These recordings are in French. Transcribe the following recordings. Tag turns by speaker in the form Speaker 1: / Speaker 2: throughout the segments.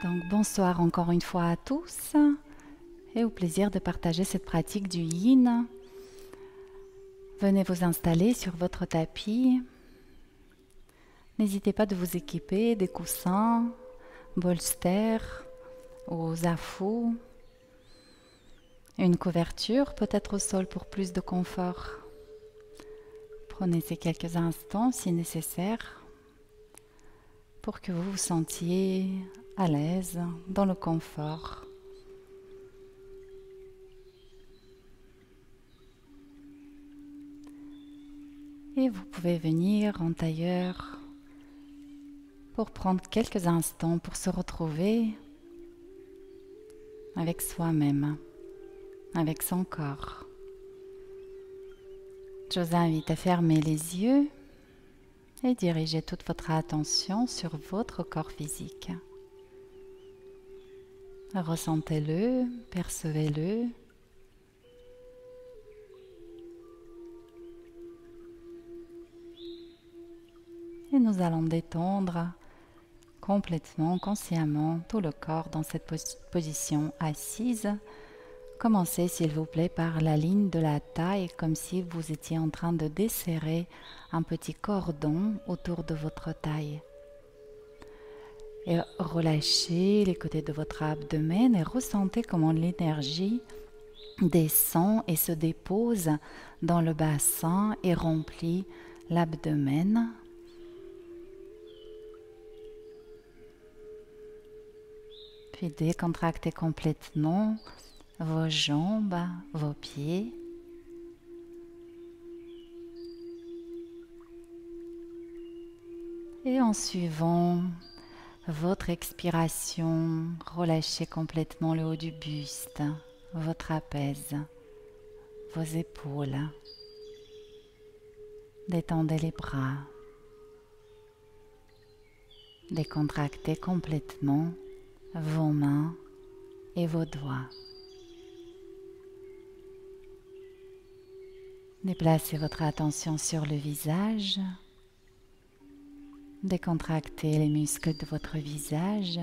Speaker 1: Donc bonsoir encore une fois à tous et au plaisir de partager cette pratique du yin. Venez vous installer sur votre tapis. N'hésitez pas de vous équiper des coussins, bolsters ou zafou. Une couverture peut-être au sol pour plus de confort. Prenez ces quelques instants si nécessaire pour que vous vous sentiez à l'aise dans le confort. Et vous pouvez venir en tailleur pour prendre quelques instants pour se retrouver avec soi-même, avec son corps. Je vous invite à fermer les yeux et diriger toute votre attention sur votre corps physique. Ressentez-le, percevez-le. Et nous allons détendre complètement, consciemment, tout le corps dans cette position assise. Commencez s'il vous plaît par la ligne de la taille, comme si vous étiez en train de desserrer un petit cordon autour de votre taille. Et relâchez les côtés de votre abdomen et ressentez comment l'énergie descend et se dépose dans le bassin et remplit l'abdomen. Puis décontractez complètement vos jambes, vos pieds. Et en suivant votre expiration, relâchez complètement le haut du buste, votre trapèze, vos épaules. Détendez les bras. Décontractez complètement vos mains et vos doigts. Déplacez votre attention sur le visage. Décontractez les muscles de votre visage.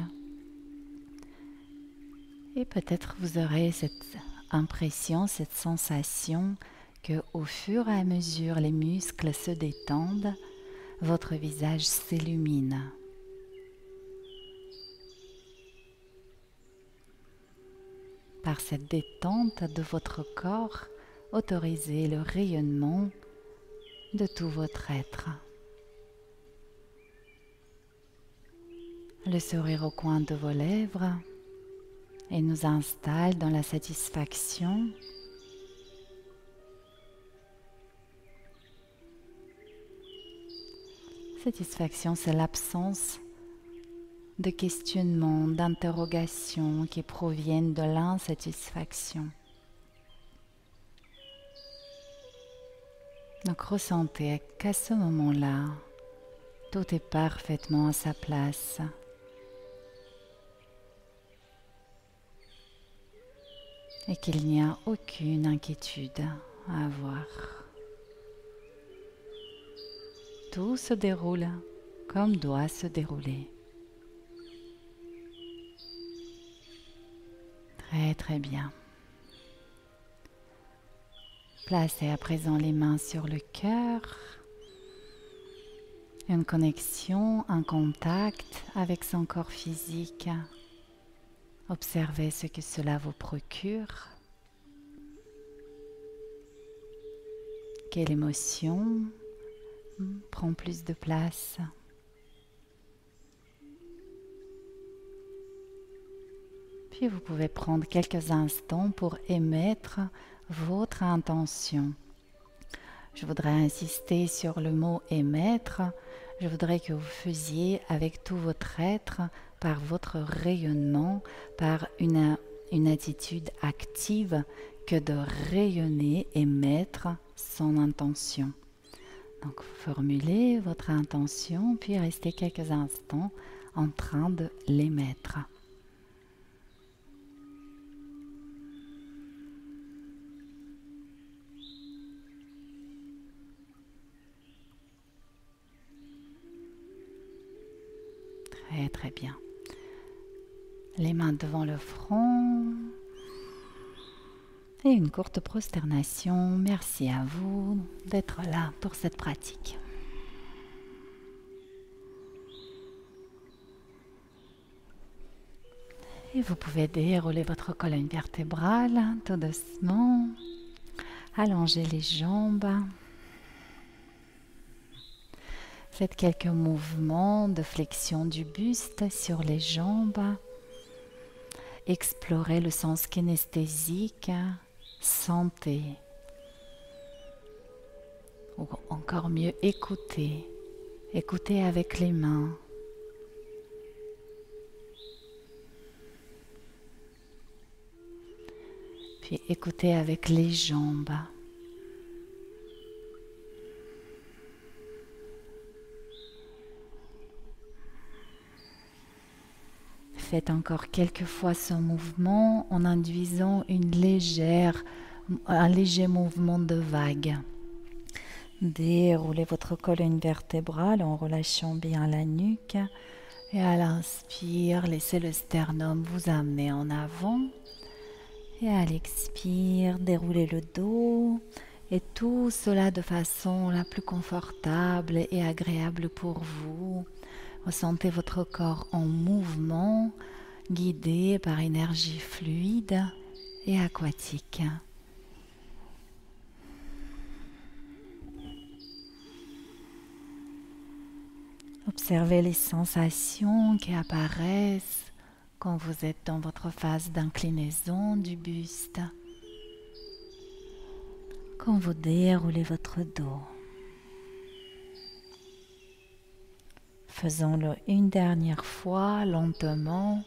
Speaker 1: Et peut-être vous aurez cette impression, cette sensation que au fur et à mesure les muscles se détendent, votre visage s'illumine. Par cette détente de votre corps, autorisez le rayonnement de tout votre être. Le sourire au coin de vos lèvres et nous installe dans la satisfaction. Satisfaction, c'est l'absence de questionnements, d'interrogations qui proviennent de l'insatisfaction. Donc ressentez qu'à ce moment-là, tout est parfaitement à sa place. Et qu'il n'y a aucune inquiétude à avoir. Tout se déroule comme doit se dérouler. Très très bien. Placez à présent les mains sur le cœur. Une connexion, un contact avec son corps physique. Observez ce que cela vous procure. Quelle émotion prend plus de place? Puis vous pouvez prendre quelques instants pour émettre votre intention. Je voudrais insister sur le mot émettre. Je voudrais que vous faisiez avec tout votre être, par votre rayonnement, par une attitude active, que de rayonner, émettre son intention. Donc formulez votre intention, puis restez quelques instants en train de l'émettre. Très très bien. Les mains devant le front. Et une courte prosternation. Merci à vous d'être là pour cette pratique. Et vous pouvez dérouler votre colonne vertébrale tout doucement. Allongez les jambes. Faites quelques mouvements de flexion du buste sur les jambes. Explorez le sens kinesthésique. Sentez. Ou encore mieux, écoutez. Écoutez avec les mains. Puis écoutez avec les jambes. Faites encore quelques fois ce mouvement en induisant un léger mouvement de vague. Déroulez votre colonne vertébrale en relâchant bien la nuque. Et à l'inspire, laissez le sternum vous amener en avant. Et à l'expire, déroulez le dos. Et tout cela de façon la plus confortable et agréable pour vous. Ressentez votre corps en mouvement, guidé par énergie fluide et aquatique. Observez les sensations qui apparaissent quand vous êtes dans votre phase d'inclinaison du buste, quand vous déroulez votre dos. Faisons-le une dernière fois, lentement,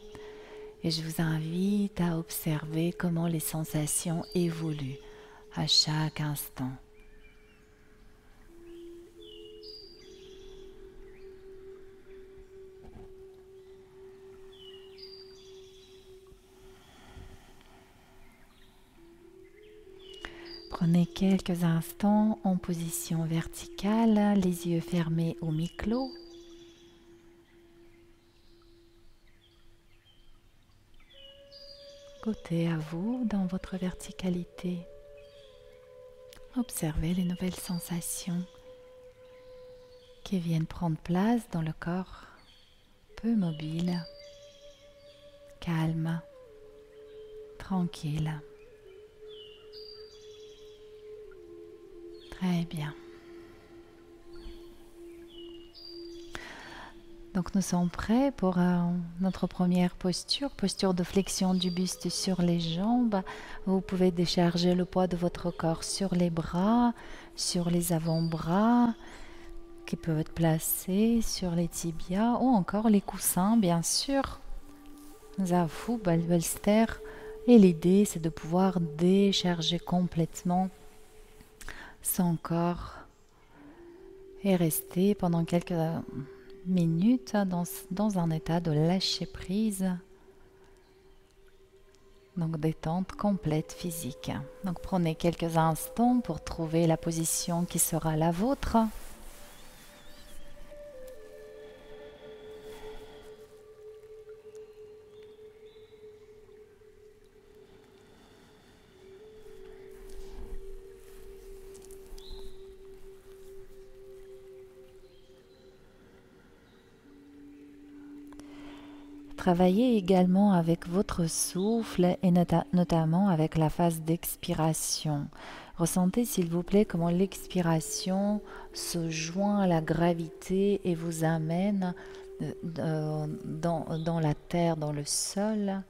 Speaker 1: et je vous invite à observer comment les sensations évoluent à chaque instant. Prenez quelques instants en position verticale, les yeux fermés ou mi-clos. Goûtez à vous dans votre verticalité. Observez les nouvelles sensations qui viennent prendre place dans le corps peu mobile, calme, tranquille. Très bien. Donc nous sommes prêts pour notre première posture, posture de flexion du buste sur les jambes. Vous pouvez décharger le poids de votre corps sur les bras, sur les avant-bras, qui peuvent être placés sur les tibias ou encore les coussins, bien sûr. Zafu, bolster. Et l'idée, c'est de pouvoir décharger complètement son corps et rester pendant quelques minutes dans un état de lâcher prise, donc détente complète physique. Donc prenez quelques instants pour trouver la position qui sera la vôtre. Travaillez également avec votre souffle et notamment avec la phase d'expiration. Ressentez s'il vous plaît comment l'expiration se joint à la gravité et vous amène dans la terre, dans le sol.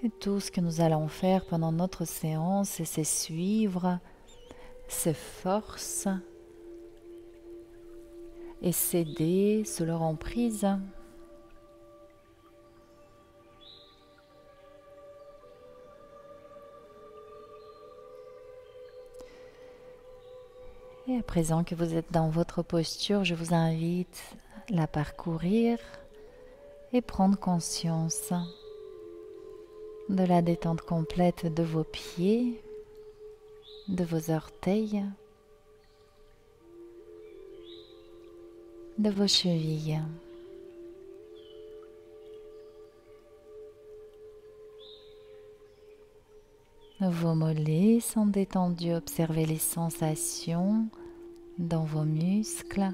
Speaker 1: Et tout ce que nous allons faire pendant notre séance, c'est suivre ces forces et céder sous leur emprise. Et à présent que vous êtes dans votre posture, je vous invite à la parcourir et prendre conscience de la détente complète de vos pieds, de vos orteils, de vos chevilles. Vos mollets sont détendus. Observez les sensations dans vos muscles.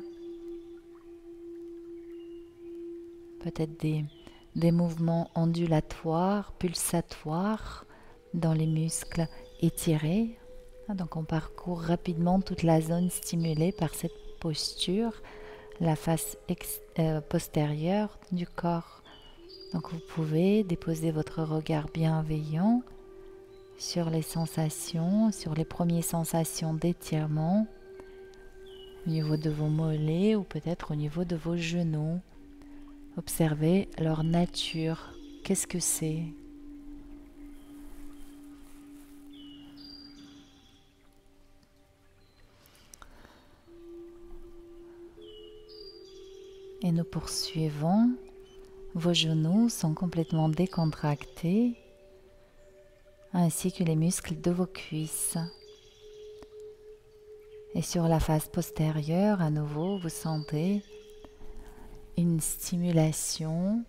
Speaker 1: Peut-être des mouvements ondulatoires, pulsatoires dans les muscles étirés. Donc on parcourt rapidement toute la zone stimulée par cette posture, la face postérieure du corps. Donc vous pouvez déposer votre regard bienveillant sur les sensations, sur les premières sensations d'étirement au niveau de vos mollets ou peut-être au niveau de vos genoux. Observez leur nature. Qu'est-ce que c'est? Et nous poursuivons. Vos genoux sont complètement décontractés, ainsi que les muscles de vos cuisses. Et sur la face postérieure, à nouveau, vous sentez une stimulation.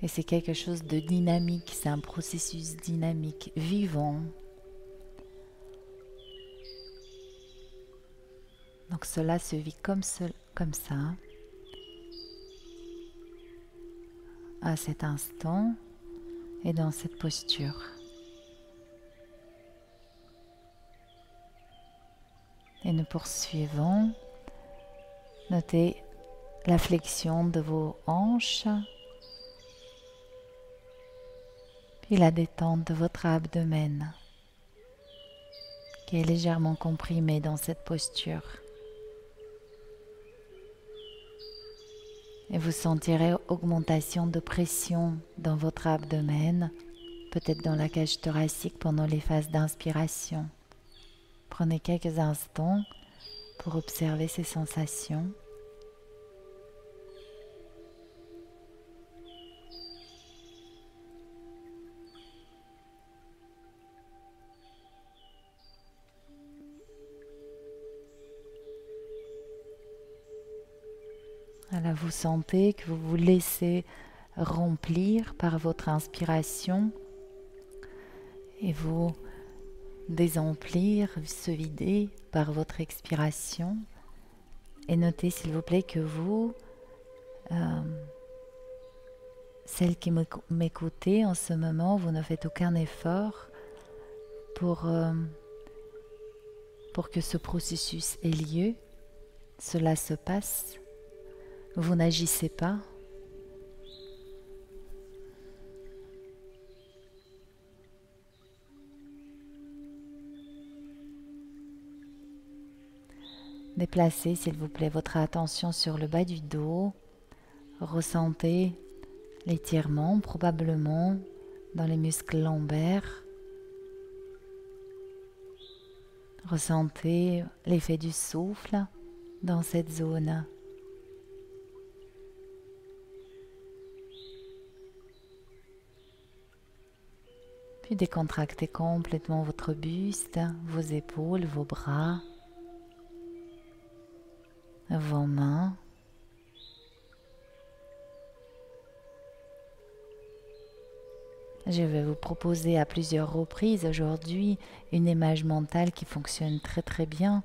Speaker 1: Et c'est quelque chose de dynamique, c'est un processus dynamique, vivant. Donc cela se vit comme ça, à cet instant et dans cette posture. Et nous poursuivons. Notez la flexion de vos hanches, puis la détente de votre abdomen, qui est légèrement comprimé dans cette posture. Et vous sentirez augmentation de pression dans votre abdomen, peut-être dans la cage thoracique pendant les phases d'inspiration. Prenez quelques instants pour observer ces sensations. Alors vous sentez que vous vous laissez remplir par votre inspiration et vous désemplir, se vider par votre expiration. Et notez s'il vous plaît que vous, celles qui m'écoutez en ce moment, vous ne faites aucun effort pour que ce processus ait lieu. Cela se passe. Vous n'agissez pas. Déplacez, s'il vous plaît, votre attention sur le bas du dos. Ressentez l'étirement, probablement dans les muscles lombaires. Ressentez l'effet du souffle dans cette zone. Puis décontractez complètement votre buste, vos épaules, vos bras, vos mains. Je vais vous proposer à plusieurs reprises aujourd'hui une image mentale qui fonctionne très très bien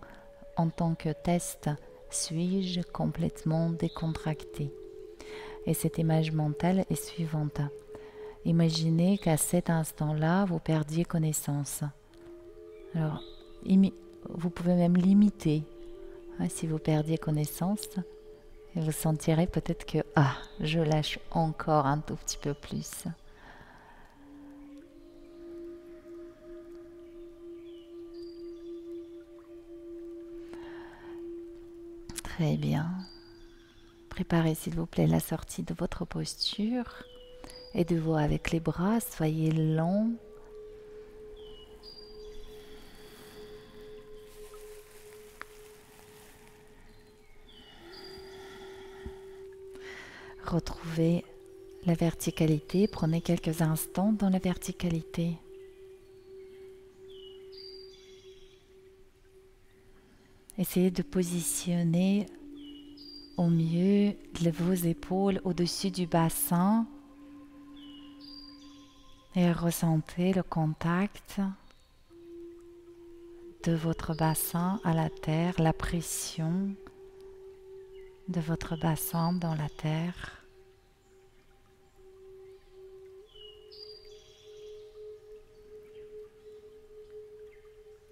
Speaker 1: en tant que test. Suis-je complètement décontracté? Et cette image mentale est suivante. Imaginez qu'à cet instant-là, vous perdiez connaissance. Alors, vous pouvez même l'imiter. Si vous perdiez connaissance, et vous sentirez peut-être que je lâche encore un tout petit peu plus. Très bien. Préparez s'il vous plaît la sortie de votre posture. Aidez-vous avec les bras, soyez lents. Retrouvez la verticalité, prenez quelques instants dans la verticalité. Essayez de positionner au mieux vos épaules au-dessus du bassin et ressentez le contact de votre bassin à la terre, la pression de votre bassin dans la terre.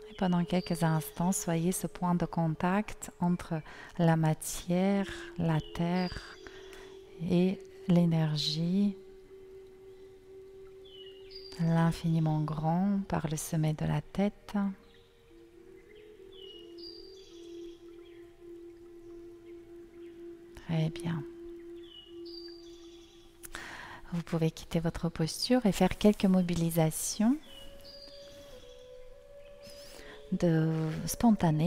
Speaker 1: Et pendant quelques instants, soyez ce point de contact entre la matière, la terre et l'énergie, l'infiniment grand par le sommet de la tête. Très bien. Vous pouvez quitter votre posture et faire quelques mobilisations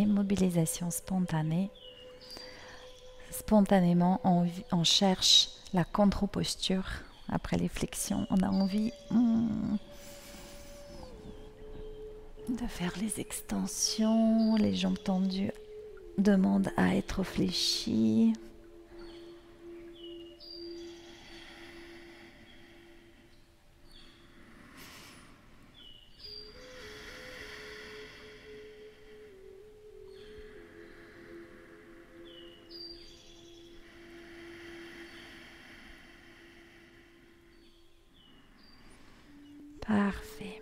Speaker 1: mobilisation spontanée. Spontanément, on cherche la contre-posture. Après les flexions, on a envie de faire les extensions. Les jambes tendues demandent à être fléchies. Parfait.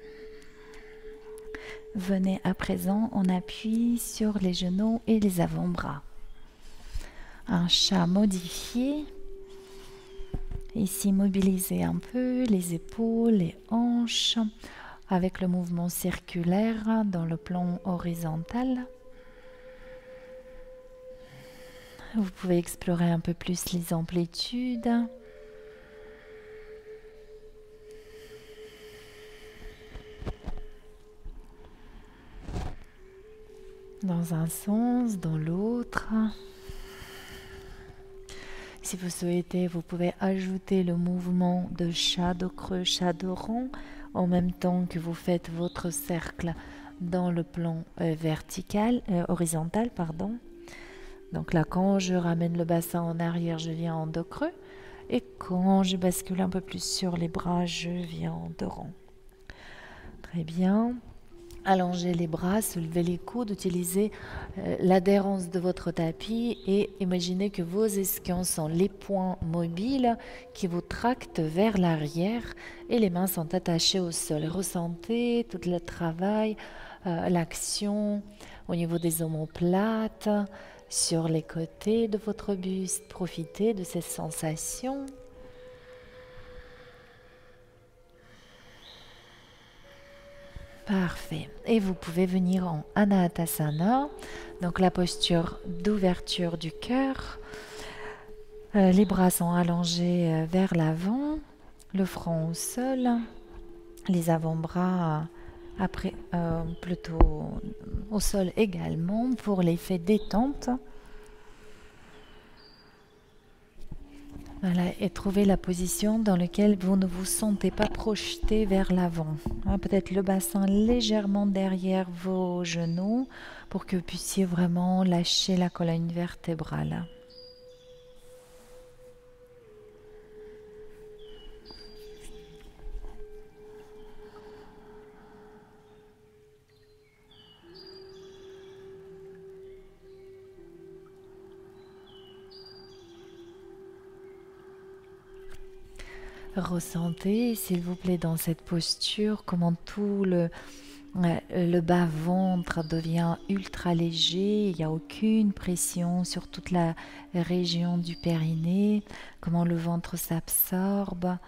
Speaker 1: Venez à présent, on appuie sur les genoux et les avant-bras. Un chat modifié. Ici, mobilisez un peu les épaules, les hanches, avec le mouvement circulaire dans le plan horizontal. Vous pouvez explorer un peu plus les amplitudes. Dans un sens, dans l'autre. Si vous souhaitez, vous pouvez ajouter le mouvement de chat de creux, chat de rond, en même temps que vous faites votre cercle dans le plan horizontal, pardon. Donc là, quand je ramène le bassin en arrière, je viens en dos creux. Et quand je bascule un peu plus sur les bras, je viens en dos rond. Très bien. Allongez les bras, soulevez les coudes, utilisez l'adhérence de votre tapis et imaginez que vos ischions sont les points mobiles qui vous tractent vers l'arrière et les mains sont attachées au sol. Ressentez tout le travail, l'action au niveau des omoplates, sur les côtés de votre buste. Profitez de ces sensations. Parfait. Et vous pouvez venir en Anatasana, donc la posture d'ouverture du cœur. Les bras sont allongés vers l'avant, le front au sol, les avant-bras plutôt au sol également pour l'effet détente. Voilà, et trouvez la position dans laquelle vous ne vous sentez pas projeté vers l'avant. Peut-être le bassin légèrement derrière vos genoux pour que vous puissiez vraiment lâcher la colonne vertébrale. Ressentez, s'il vous plaît, dans cette posture, comment tout le bas-ventre devient ultra léger, il n'y a aucune pression sur toute la région du périnée, comment le ventre s'absorbe.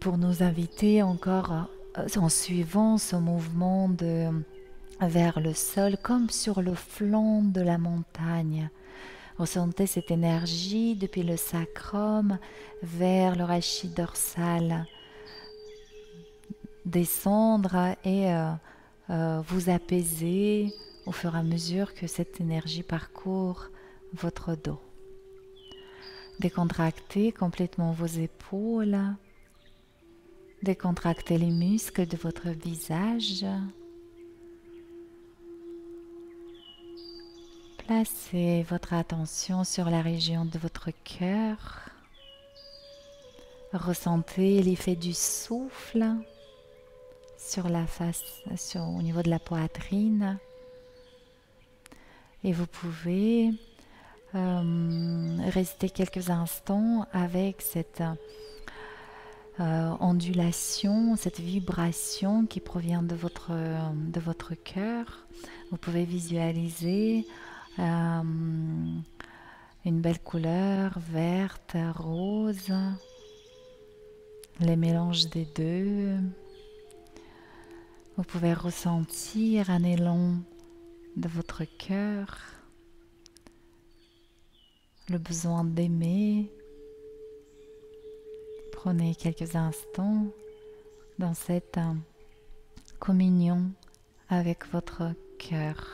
Speaker 1: Pour nous inviter encore, en suivant ce mouvement vers le sol, comme sur le flanc de la montagne. Ressentez cette énergie depuis le sacrum vers le rachis dorsal. Descendre et vous apaiser au fur et à mesure que cette énergie parcourt votre dos. Décontractez complètement vos épaules. Décontractez les muscles de votre visage. Placez votre attention sur la région de votre cœur. Ressentez l'effet du souffle sur la face, au niveau de la poitrine. Et vous pouvez rester quelques instants avec cette ondulation, cette vibration qui provient de votre cœur. Vous pouvez visualiser une belle couleur verte, rose, les mélanges des deux. Vous pouvez ressentir un élan de votre cœur, le besoin d'aimer. Prenez quelques instants dans cette communion avec votre cœur,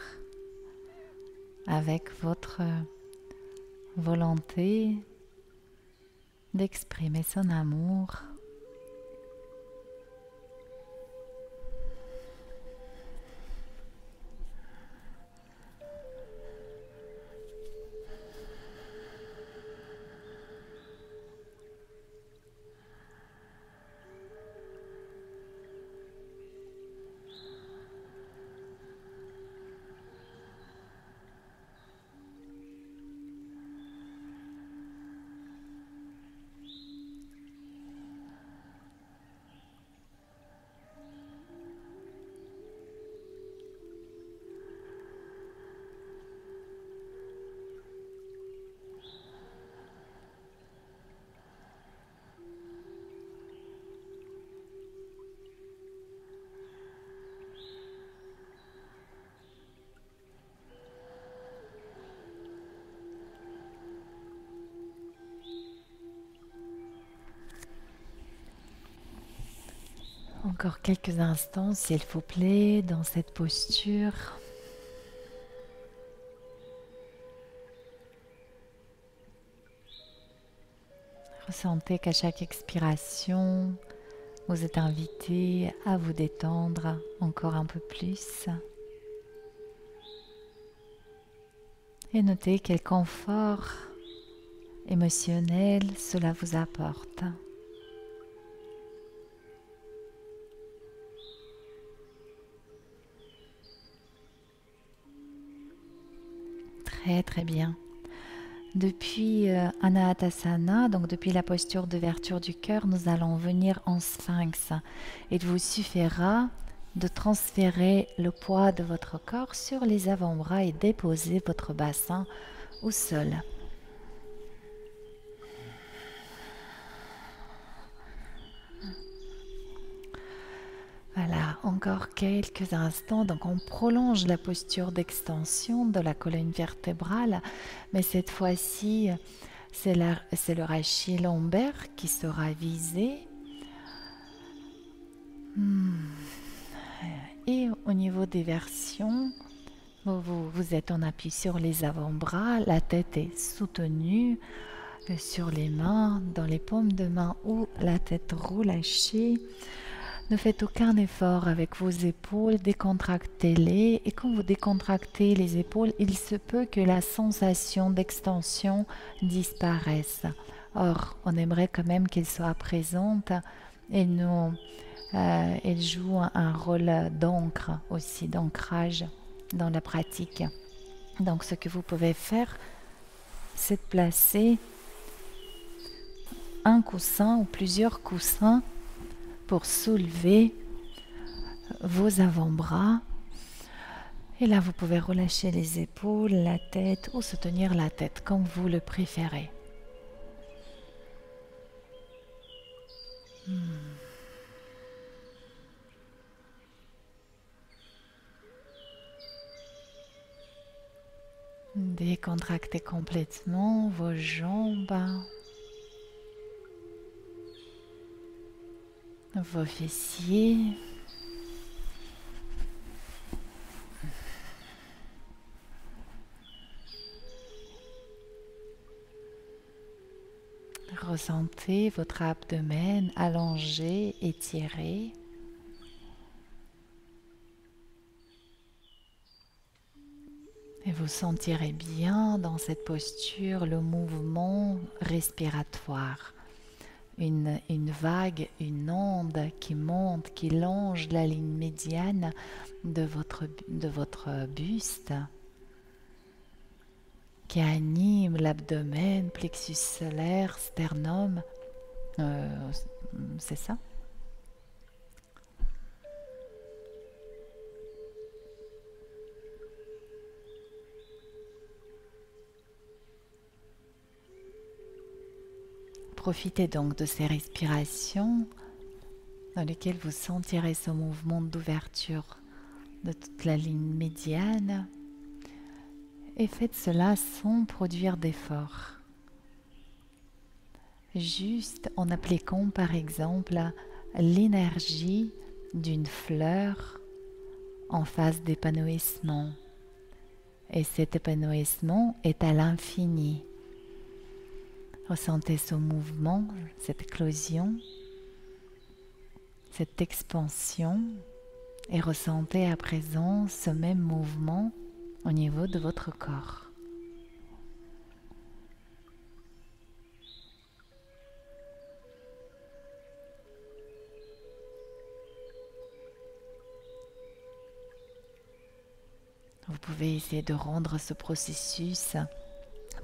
Speaker 1: avec votre volonté d'exprimer son amour. Encore quelques instants, s'il vous plaît, dans cette posture. Ressentez qu'à chaque expiration, vous êtes invité à vous détendre encore un peu plus. Et notez quel confort émotionnel cela vous apporte. Très très bien. Depuis Anahatasana, donc depuis la posture d'ouverture du cœur, nous allons venir en sphinx. Il vous suffira de transférer le poids de votre corps sur les avant-bras et déposer votre bassin au sol. Voilà, encore quelques instants. Donc on prolonge la posture d'extension de la colonne vertébrale, mais cette fois-ci, c'est le rachis lombaire qui sera visé. Et au niveau des versions, vous êtes en appui sur les avant-bras, la tête est soutenue sur les mains, dans les paumes de main ou la tête relâchée. Ne faites aucun effort avec vos épaules, décontractez-les. Et quand vous décontractez les épaules, il se peut que la sensation d'extension disparaisse. Or, on aimerait quand même qu'elle soit présente et elle joue un rôle d'encre aussi, d'ancrage dans la pratique. Donc, ce que vous pouvez faire, c'est de placer un coussin ou plusieurs coussins pour soulever vos avant-bras. Et là, vous pouvez relâcher les épaules, la tête ou soutenir la tête comme vous le préférez. Décontractez complètement vos jambes, vos fessiers. Ressentez votre abdomen allongé, étiré. Et vous sentirez bien dans cette posture le mouvement respiratoire. Une vague, une onde qui monte, qui longe la ligne médiane de votre buste, qui anime l'abdomen, plexus solaire, sternum. C'est ça? Profitez donc de ces respirations dans lesquelles vous sentirez ce mouvement d'ouverture de toute la ligne médiane et faites cela sans produire d'effort. Juste en appliquant par exemple l'énergie d'une fleur en phase d'épanouissement. Et cet épanouissement est à l'infini. Ressentez ce mouvement, cette éclosion, cette expansion et ressentez à présent ce même mouvement au niveau de votre corps. Vous pouvez essayer de rendre ce processus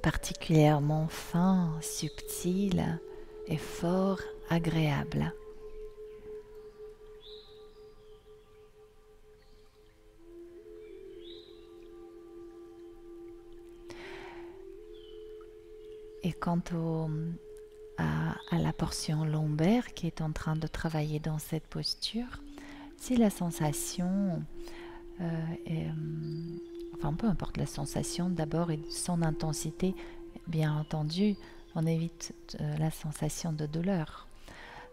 Speaker 1: particulièrement fin, subtil et fort agréable. Et quant à la portion lombaire qui est en train de travailler dans cette posture, si la sensation enfin peu importe la sensation d'abord et son intensité, bien entendu, on évite la sensation de douleur.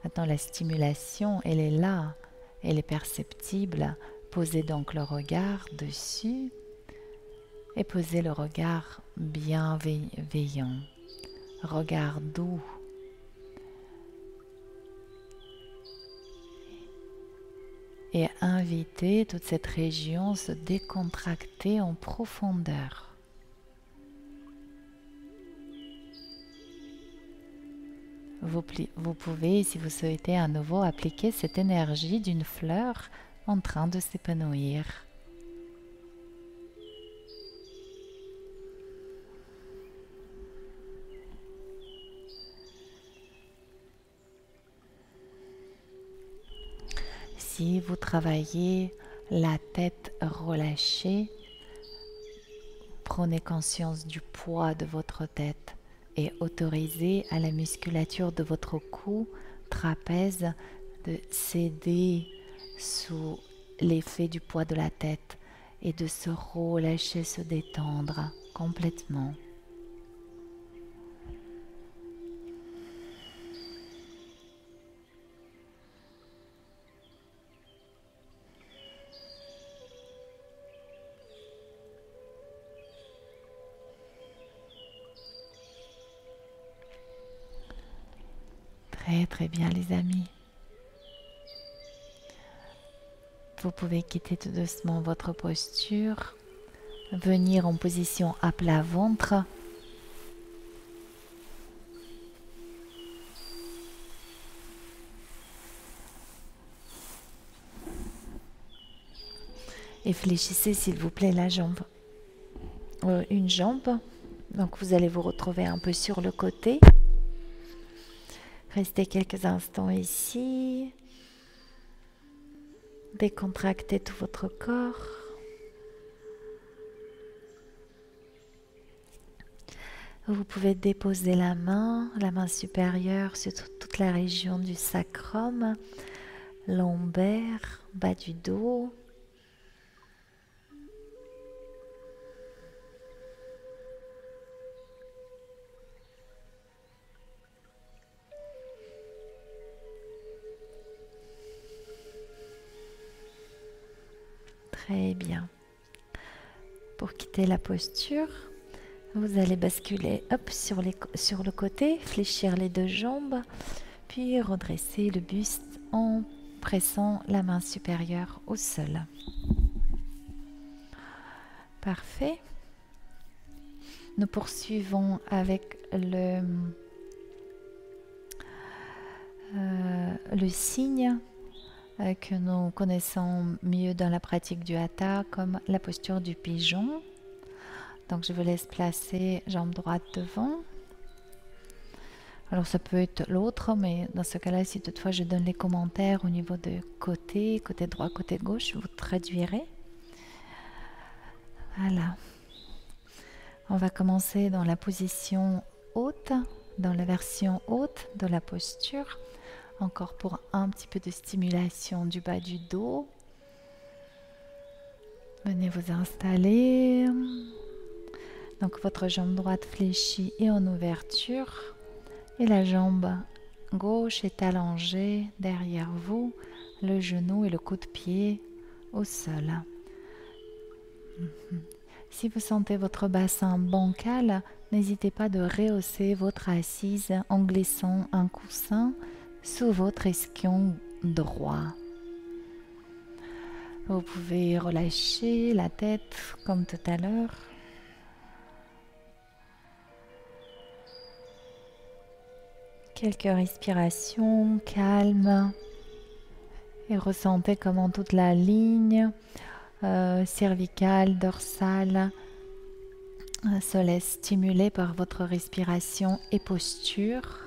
Speaker 1: Maintenant, la stimulation, elle est là, elle est perceptible. Posez donc le regard dessus et posez le regard bienveillant, regard doux. Et invitez toute cette région à se décontracter en profondeur. Vous pouvez, si vous souhaitez, à nouveau appliquer cette énergie d'une fleur en train de s'épanouir. Si vous travaillez la tête relâchée, prenez conscience du poids de votre tête et autorisez à la musculature de votre cou, trapèze, de céder sous l'effet du poids de la tête et de se relâcher, se détendre complètement. Très bien les amis. Vous pouvez quitter tout doucement votre posture, venir en position à plat ventre. Et fléchissez s'il vous plaît la jambe. Une jambe. Donc vous allez vous retrouver un peu sur le côté. Restez quelques instants ici. Décontractez tout votre corps. Vous pouvez déposer la main supérieure sur toute la région du sacrum, lombaire, bas du dos. Très bien. Pour quitter la posture, vous allez basculer sur le côté, fléchir les deux jambes, puis redresser le buste en pressant la main supérieure au sol. Parfait. Nous poursuivons avec le signe que nous connaissons mieux dans la pratique du Hatha comme la posture du pigeon. Donc je vous laisse placer jambe droite devant. Alors ça peut être l'autre, mais dans ce cas-là, si toutefois je donne les commentaires au niveau de côté droit, côté gauche, vous traduirez. Voilà. On va commencer dans la position haute, dans la version haute de la posture. Encore pour un petit peu de stimulation du bas du dos. Venez vous installer. Donc votre jambe droite fléchie et en ouverture. Et la jambe gauche est allongée derrière vous, le genou et le coude de pied au sol. Si vous sentez votre bassin bancal, n'hésitez pas de rehausser votre assise en glissant un coussin sous votre ischion droit. Vous pouvez relâcher la tête comme tout à l'heure. Quelques respirations calmes et ressentez comment toute la ligne cervicale, dorsale se laisse stimuler par votre respiration et posture.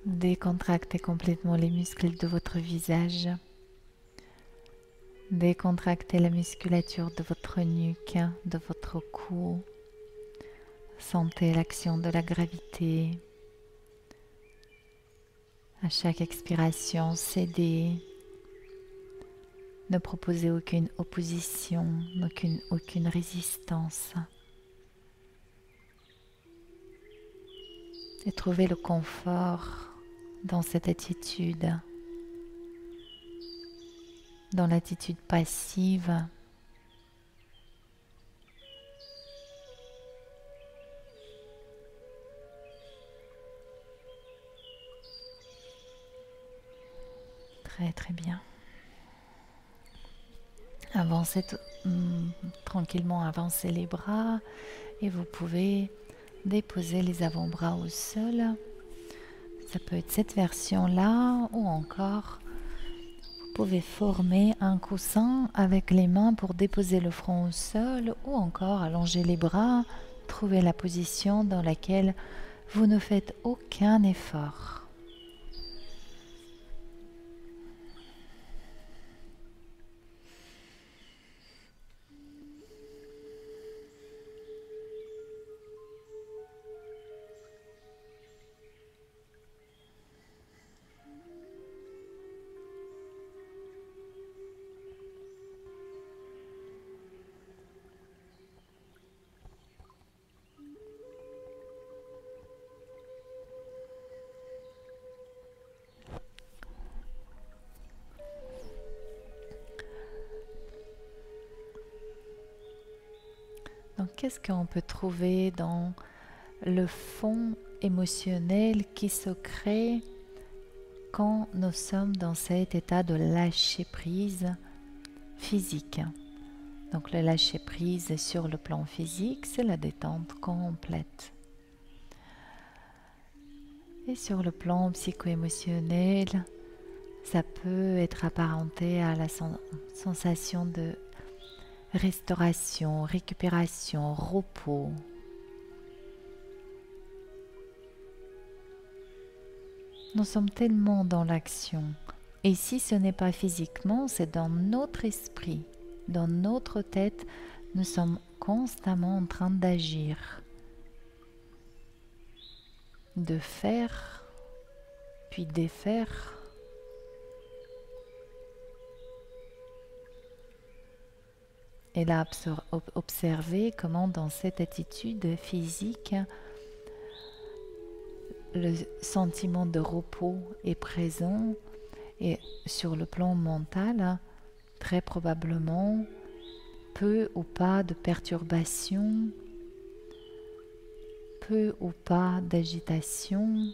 Speaker 1: Décontractez complètement les muscles de votre visage. Décontractez la musculature de votre nuque, de votre cou. Sentez l'action de la gravité. À chaque expiration, cédez. Ne proposez aucune opposition, aucune résistance. Et trouvez le confort dans cette attitude, dans l'attitude passive. Très très bien. Avancez tranquillement, avancez les bras et vous pouvez déposer les avant-bras au sol. Ça peut être cette version-là ou encore vous pouvez former un coussin avec les mains pour déposer le front au sol ou encore allonger les bras, trouver la position dans laquelle vous ne faites aucun effort. Donc, qu'est-ce qu'on peut trouver dans le fond émotionnel qui se crée quand nous sommes dans cet état de lâcher-prise physique? Donc, le lâcher-prise sur le plan physique, c'est la détente complète. Et sur le plan psycho-émotionnel, ça peut être apparenté à la sensation de restauration, récupération, repos. Nous sommes tellement dans l'action. Et si ce n'est pas physiquement, c'est dans notre esprit, dans notre tête, nous sommes constamment en train d'agir, de faire, puis défaire. Et là, observez comment dans cette attitude physique, le sentiment de repos est présent Et sur le plan mental, très probablement, peu ou pas de perturbations, peu ou pas d'agitation.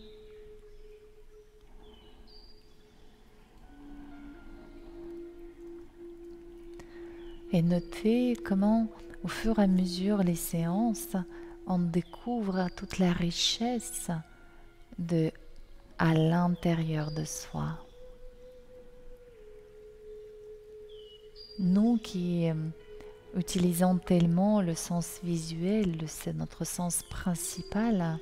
Speaker 1: Et notez comment, au fur et à mesure les séances, on découvre toute la richesse de à l'intérieur de soi. Nous qui utilisons tellement le sens visuel, c'est notre sens principal,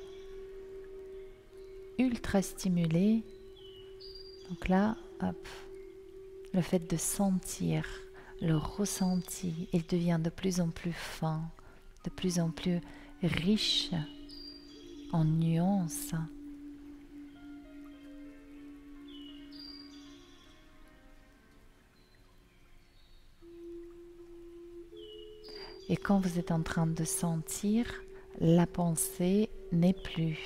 Speaker 1: ultra stimulé. Donc là, hop, le fait de sentir, le ressenti, il devient de plus en plus fin, de plus en plus riche en nuances. Et quand vous êtes en train de sentir, la pensée n'est plus.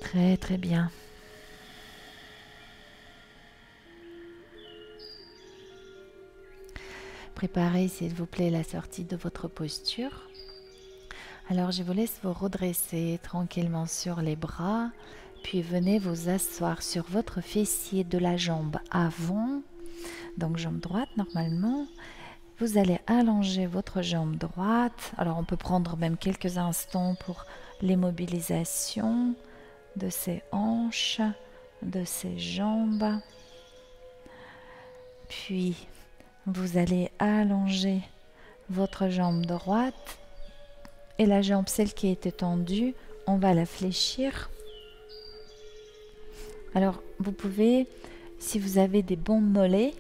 Speaker 1: Très très bien. Préparez s'il vous plaît la sortie de votre posture. Alors je vous laisse vous redresser tranquillement sur les bras, puis venez vous asseoir sur votre fessier de la jambe avant, donc jambe droite normalement. Vous allez allonger votre jambe droite. Alors on peut prendre même quelques instants pour l'immobilisation de ses hanches, de ses jambes. Puis vous allez allonger votre jambe droite et la jambe, celle qui est tendue, on va la fléchir. Alors vous pouvez, si vous avez des bons mollets,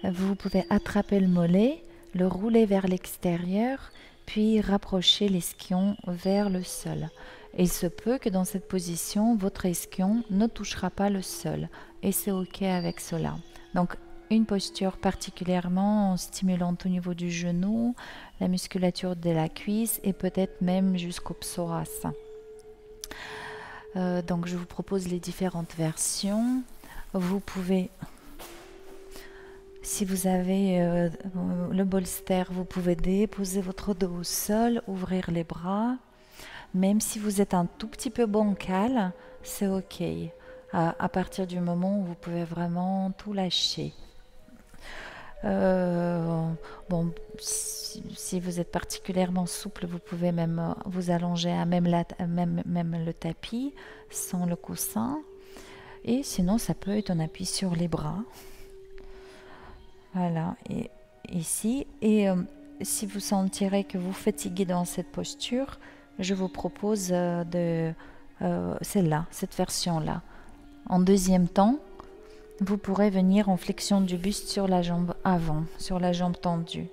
Speaker 1: vous pouvez attraper le mollet, le rouler vers l'extérieur, puis rapprocher l'esquion vers le sol. Et il se peut que dans cette position, votre ischion ne touchera pas le sol. Et c'est OK avec cela. Donc, une posture particulièrement stimulante au niveau du genou, la musculature de la cuisse et peut-être même jusqu'au psoas. Donc, je vous propose les différentes versions. Vous pouvez... Si vous avez le bolster, vous pouvez déposer votre dos au sol, ouvrir les bras. Même si vous êtes un tout petit peu bancal, c'est OK. À partir du moment où vous pouvez vraiment tout lâcher. Bon, si vous êtes particulièrement souple, vous pouvez même vous allonger à même le tapis sans le coussin. Et sinon, ça peut être un appui sur les bras. Voilà, et ici. Et si vous sentirez que vous fatiguez dans cette posture, je vous propose celle-là, cette version-là. En deuxième temps, vous pourrez venir en flexion du buste sur la jambe avant, sur la jambe tendue.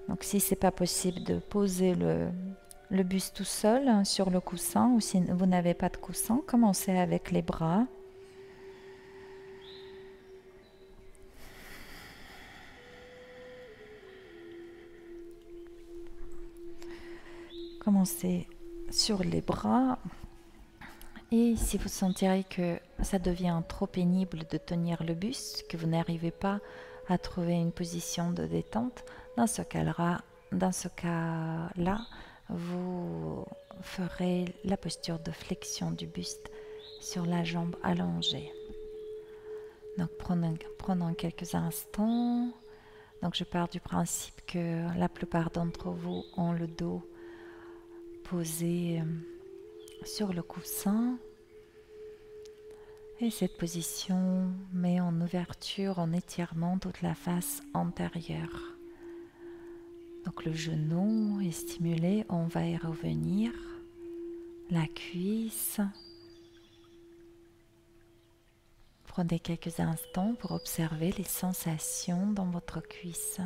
Speaker 1: Donc si ce n'est pas possible de poser le buste tout seul sur le coussin, ou si vous n'avez pas de coussin, commencez avec les bras. Commencez sur les bras. Et si vous sentirez que ça devient trop pénible de tenir le buste, que vous n'arrivez pas à trouver une position de détente, dans ce cas-là, vous ferez la posture de flexion du buste sur la jambe allongée. Donc prenons quelques instants. Donc je pars du principe que la plupart d'entre vous ont le dos posé sur le coussin. Et cette position met en ouverture, en étirement toute la face antérieure. Donc le genou est stimulé, on va y revenir. La cuisse. Prenez quelques instants pour observer les sensations dans votre cuisse.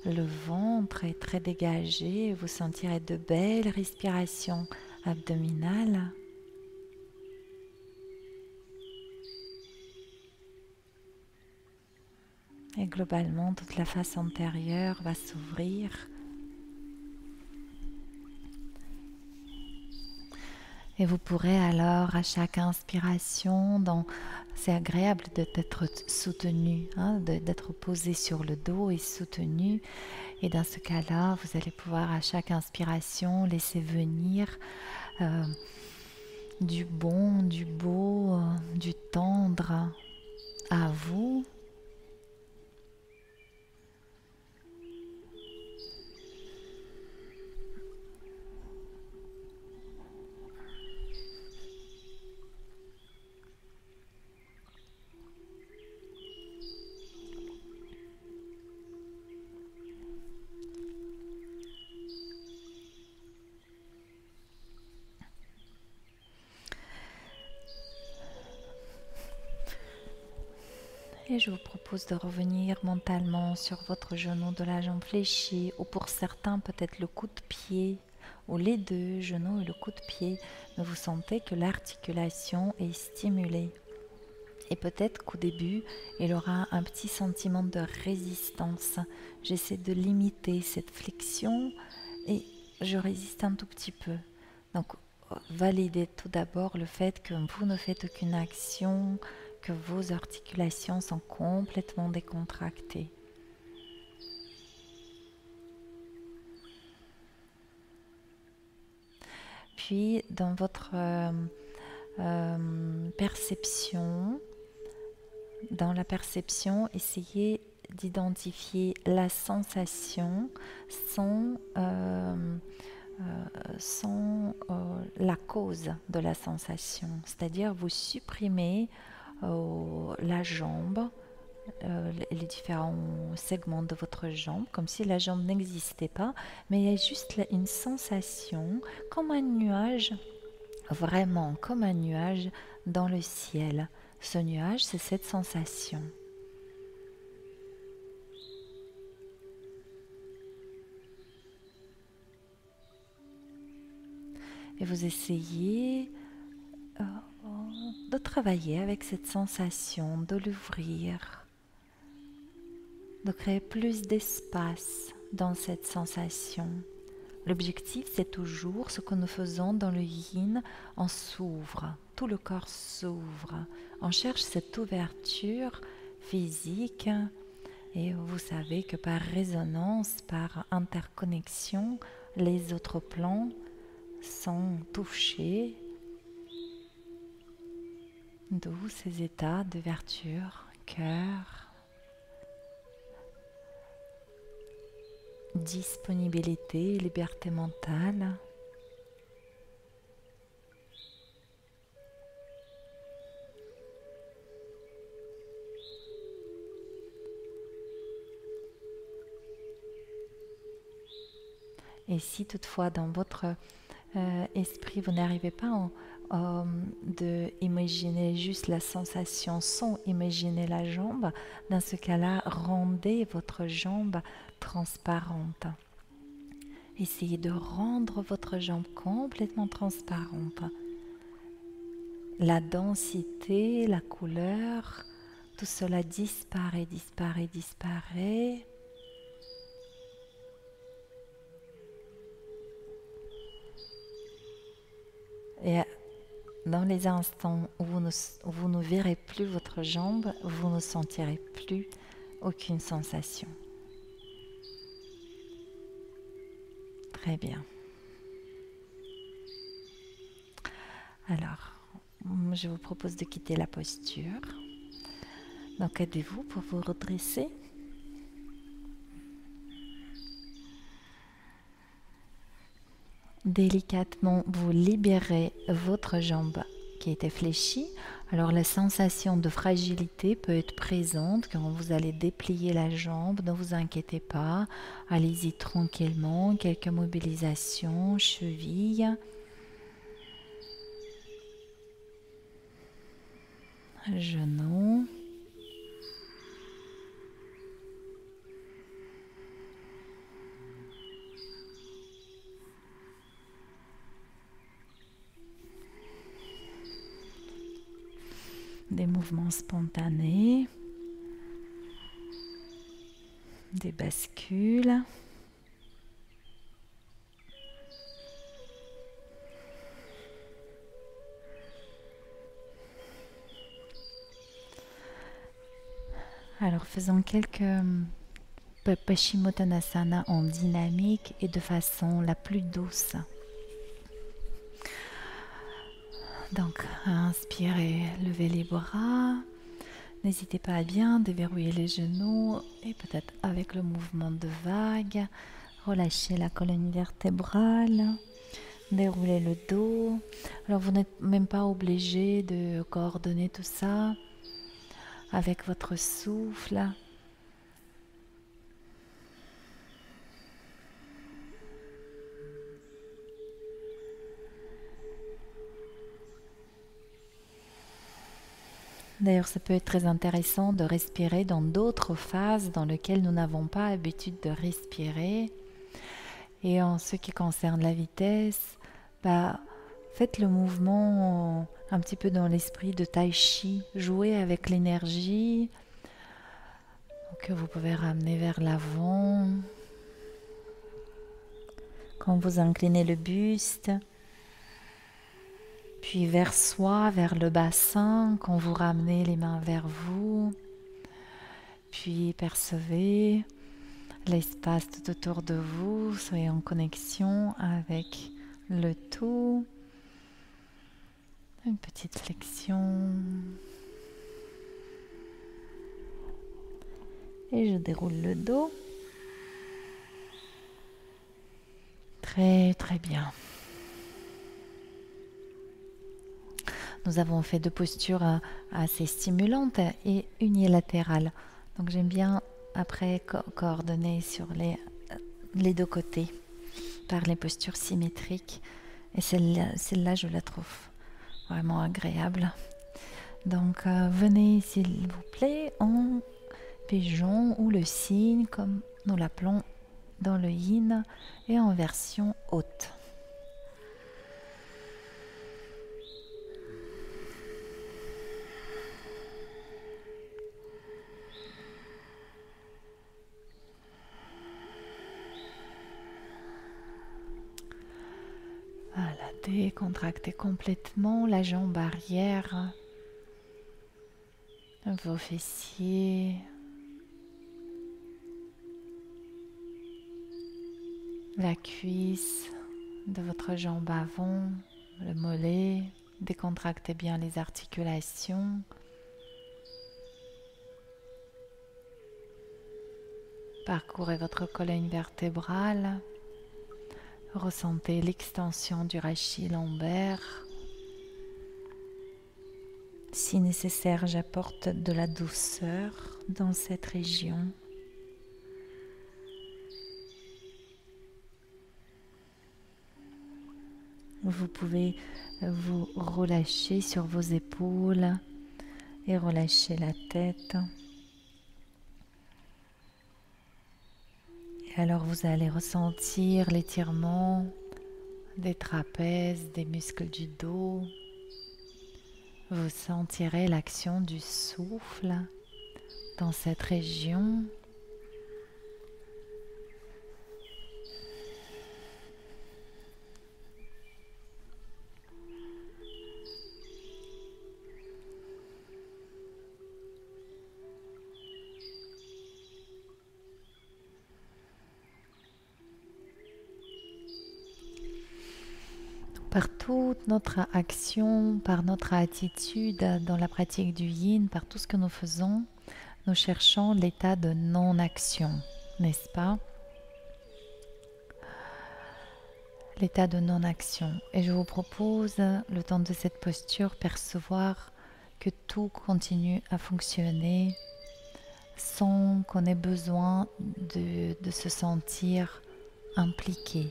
Speaker 1: Le ventre est très dégagé, vous sentirez de belles respirations abdominales. Et globalement, toute la face antérieure va s'ouvrir. Et vous pourrez alors, à chaque inspiration, c'est agréable d'être soutenu, hein, d'être posé sur le dos et soutenu. Et dans ce cas-là, vous allez pouvoir à chaque inspiration laisser venir du bon, du beau, du tendre à vous. Et je vous propose de revenir mentalement sur votre genou de la jambe fléchie, ou pour certains peut-être le coup de pied, ou les deux, genoux et le coup de pied, mais vous sentez que l'articulation est stimulée. Et peut-être qu'au début, il aura un petit sentiment de résistance. J'essaie de limiter cette flexion et je résiste un tout petit peu. Donc, validez tout d'abord le fait que vous ne faites aucune action, que vos articulations sont complètement décontractées. Puis, dans votre perception, essayez d'identifier la sensation sans la cause de la sensation. C'est-à-dire, vous supprimez la jambe, les différents segments de votre jambe, comme si la jambe n'existait pas, mais il y a juste une sensation, comme un nuage, vraiment comme un nuage dans le ciel. Ce nuage, c'est cette sensation. Et vous essayez de travailler avec cette sensation, de l'ouvrir, de créer plus d'espace dans cette sensation. L'objectif, c'est toujours ce que nous faisons dans le yin, on s'ouvre, tout le corps s'ouvre, on cherche cette ouverture physique et vous savez que par résonance, par interconnexion, les autres plans sont touchés, d'où ces états d'ouverture, cœur, disponibilité, liberté mentale. Et si toutefois dans votre esprit vous n'arrivez pas de imaginer juste la sensation sans imaginer la jambe, dans ce cas-là, rendez votre jambe transparente. Essayez de rendre votre jambe complètement transparente. La densité, la couleur, tout cela disparaît, disparaît, disparaît. Et dans les instants où vous ne verrez plus votre jambe, vous ne sentirez plus aucune sensation. Très bien. Alors, je vous propose de quitter la posture. Donc, aidez-vous pour vous redresser. Délicatement, vous libérez votre jambe qui était fléchie. Alors la sensation de fragilité peut être présente quand vous allez déplier la jambe. Ne vous inquiétez pas. Allez-y tranquillement. Quelques mobilisations, cheville, genou. Des mouvements spontanés. des bascules. Alors faisons quelques Paschimottanasana en dynamique et de façon la plus douce. Donc inspirez, levez les bras. N'hésitez pas à bien déverrouiller les genoux et peut-être avec le mouvement de vague, relâchez la colonne vertébrale, déroulez le dos. Alors vous n'êtes même pas obligé de coordonner tout ça avec votre souffle. D'ailleurs, ça peut être très intéressant de respirer dans d'autres phases dans lesquelles nous n'avons pas l'habitude de respirer. Et en ce qui concerne la vitesse, faites le mouvement un petit peu dans l'esprit de Tai Chi. Jouez avec l'énergie que vous pouvez ramener vers l'avant. Quand vous inclinez le buste, puis vers soi, vers le bassin, quand vous ramenez les mains vers vous, puis percevez l'espace tout autour de vous, soyez en connexion avec le tout. Une petite flexion. Et je déroule le dos. Très très bien. Nous avons fait deux postures assez stimulantes et unilatérales. Donc j'aime bien après coordonner sur les deux côtés par les postures symétriques. Et celle-là, je la trouve vraiment agréable. Donc venez s'il vous plaît en pigeon ou le cygne comme nous l'appelons dans le yin et en version haute. Voilà, décontractez complètement la jambe arrière, vos fessiers, la cuisse de votre jambe avant, le mollet. Décontractez bien les articulations. Parcourez votre colonne vertébrale. Ressentez l'extension du rachis lombaire. Si nécessaire, j'apporte de la douceur dans cette région. Vous pouvez vous relâcher sur vos épaules et relâcher la tête. Et alors vous allez ressentir l'étirement des trapèzes, des muscles du dos. Vous sentirez l'action du souffle dans cette région. Par toute notre action, par notre attitude dans la pratique du yin, par tout ce que nous faisons, nous cherchons l'état de non-action, n'est-ce pas? L'état de non-action. Et je vous propose, le temps de cette posture, percevoir que tout continue à fonctionner sans qu'on ait besoin de se sentir impliqué.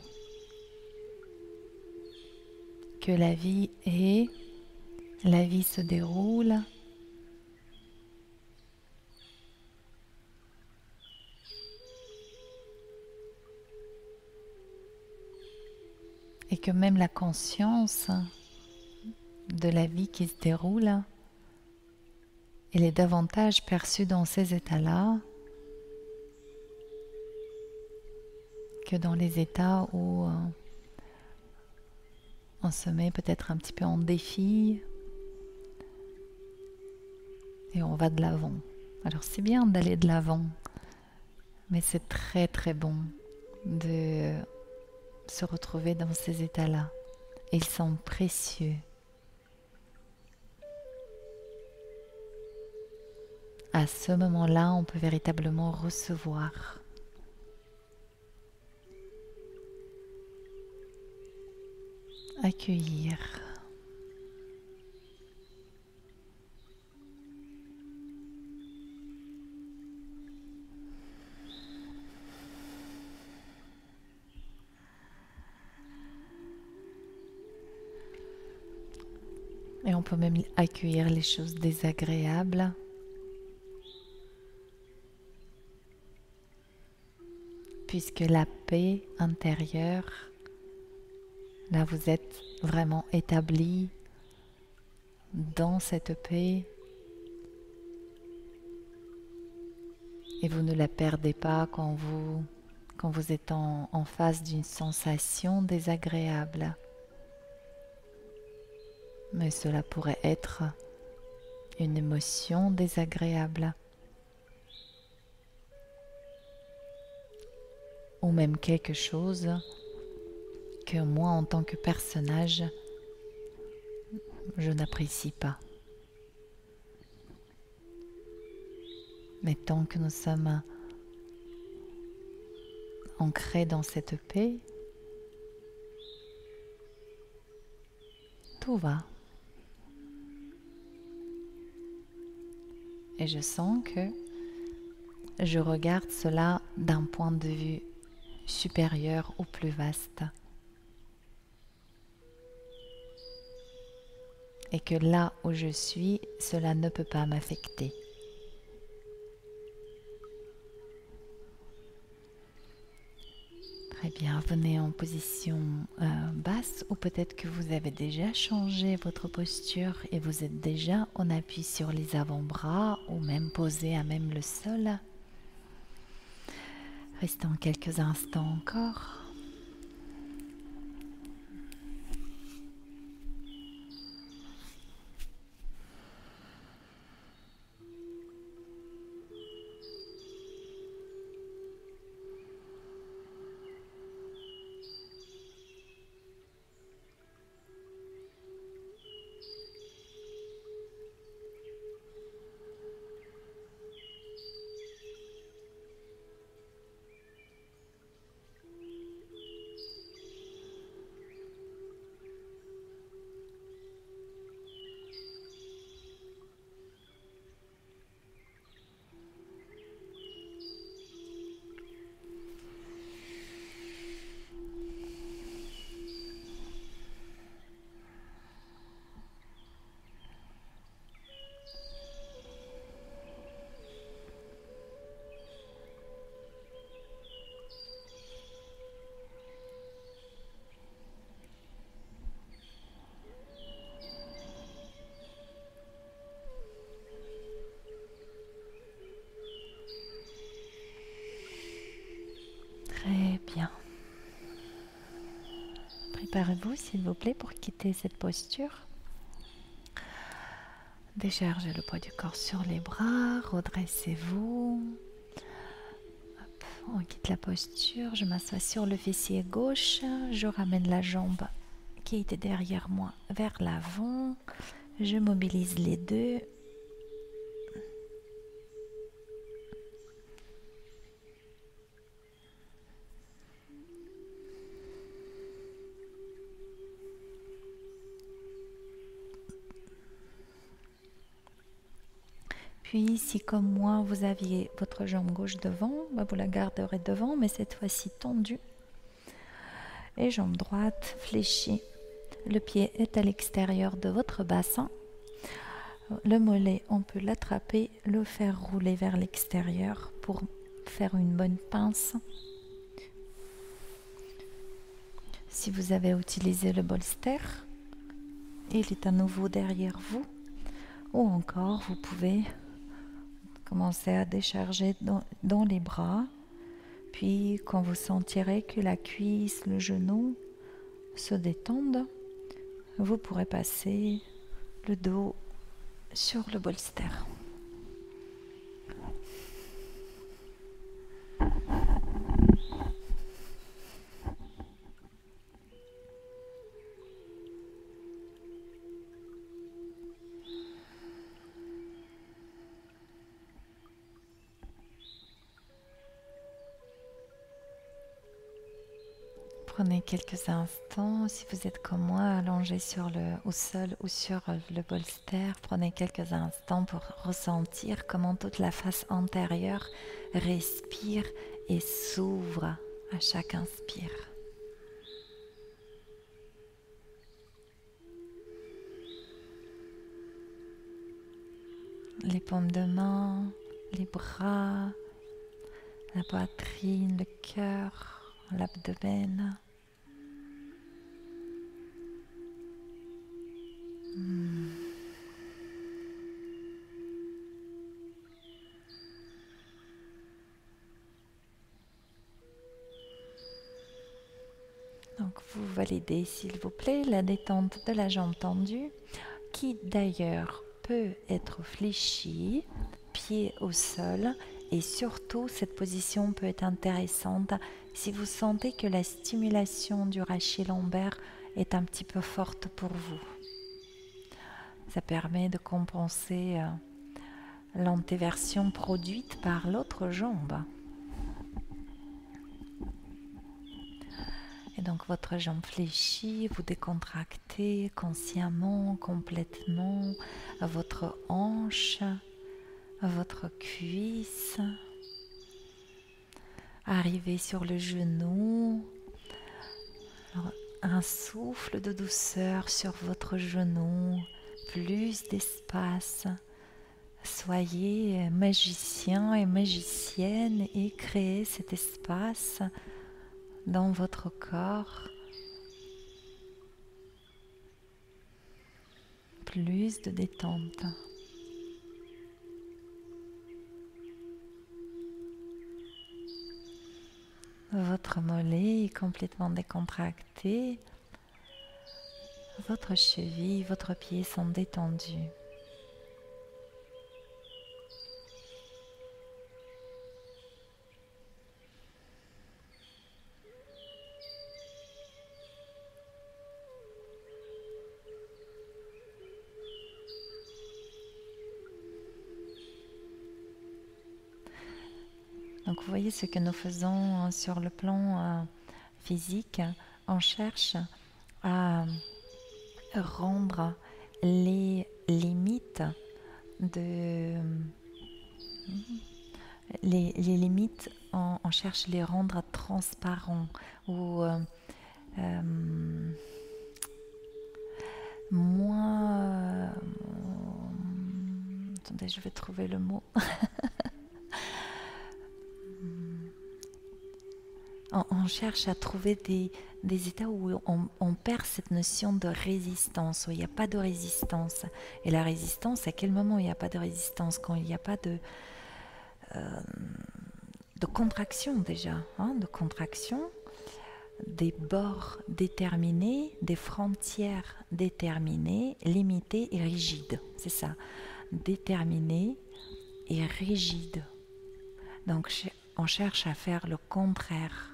Speaker 1: Que la vie est, la vie se déroule. Et que même la conscience de la vie qui se déroule, elle est davantage perçue dans ces états-là que dans les états où on se met peut-être un petit peu en défi et on va de l'avant. Alors c'est bien d'aller de l'avant, mais c'est très très bon de se retrouver dans ces états-là. Ils sont précieux. À ce moment-là, on peut véritablement recevoir. Accueillir. Et on peut même accueillir les choses désagréables. Puisque la paix intérieure, là vous êtes vraiment établi dans cette paix et vous ne la perdez pas quand vous êtes en face d'une sensation désagréable. Mais cela pourrait être une émotion désagréable. Ou même quelque chose que moi, en tant que personnage, je n'apprécie pas. Mais tant que nous sommes ancrés dans cette paix, tout va. Et je sens que je regarde cela d'un point de vue supérieur ou plus vaste. Et que là où je suis, cela ne peut pas m'affecter. Très bien, venez en position basse ou peut-être que vous avez déjà changé votre posture et vous êtes déjà en appui sur les avant-bras ou même posé à même le sol. Restons quelques instants encore. Très bien. Préparez-vous s'il vous plaît pour quitter cette posture. Déchargez le poids du corps sur les bras, redressez-vous. Hop, on quitte la posture, je m'assois sur le fessier gauche, je ramène la jambe qui était derrière moi vers l'avant, je mobilise les deux. Puis, si comme moi, vous aviez votre jambe gauche devant, vous la garderez devant, mais cette fois-ci tendue. Et jambe droite fléchie. Le pied est à l'extérieur de votre bassin. Le mollet, on peut l'attraper, le faire rouler vers l'extérieur pour faire une bonne pince. Si vous avez utilisé le bolster, il est à nouveau derrière vous. Ou encore, vous pouvez commencer à décharger dans les bras, Puis quand vous sentirez que la cuisse, le genou se détendent, vous pourrez passer le dos sur le bolster. Prenez quelques instants, si vous êtes comme moi, allongé au sol ou sur le bolster, prenez quelques instants pour ressentir comment toute la face antérieure respire et s'ouvre à chaque inspire. Les paumes de main, les bras, la poitrine, le cœur, l'abdomen. Donc vous validez s'il vous plaît la détente de la jambe tendue qui d'ailleurs peut être fléchie, pied au sol, et surtout cette position peut être intéressante si vous sentez que la stimulation du rachis lombaire est un petit peu forte pour vous. Ça permet de compenser l'antéversion produite par l'autre jambe. Et donc votre jambe fléchie, vous décontractez consciemment, complètement votre hanche, votre cuisse. Arrivez sur le genou. Alors, un souffle de douceur sur votre genou, plus d'espace. Soyez magicien et magicienne et créez cet espace dans votre corps. Plus de détente. Votre mollet est complètement décontracté. Votre cheville, votre pied sont détendus. Donc vous voyez ce que nous faisons sur le plan physique. On cherche à rendre les limites les limites, on cherche à les rendre transparents ou moins... attendez, je vais trouver le mot. On cherche à trouver des états où on perd cette notion de résistance, où il n'y a pas de résistance. Et la résistance, à quel moment il n'y a pas de résistance? Quand il n'y a pas de contraction déjà, de contraction, des bords déterminés, des frontières déterminées, limitées et rigides. C'est ça, déterminées et rigides. Donc on cherche à faire le contraire.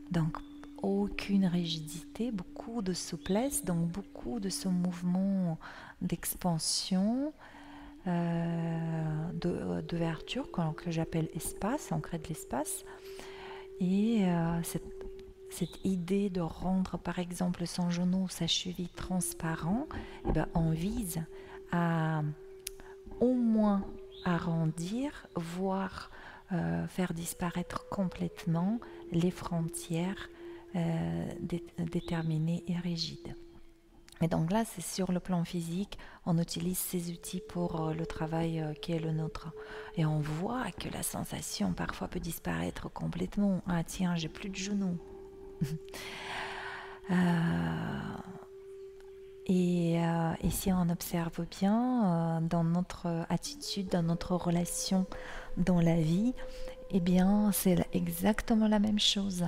Speaker 1: Donc, aucune rigidité, beaucoup de souplesse, donc beaucoup de ce mouvement d'expansion, d'ouverture que j'appelle espace, on crée de l'espace. Et cette idée de rendre par exemple son genou ou sa cheville transparent, eh ben, on vise à au moins arrondir, voire faire disparaître complètement les frontières déterminées et rigides. Et donc là, c'est sur le plan physique, on utilise ces outils pour le travail qui est le nôtre. Et on voit que la sensation parfois peut disparaître complètement. Ah tiens, j'ai plus de genoux. Et si on observe bien dans notre attitude, dans notre relation dans la vie, Eh bien, c'est exactement la même chose.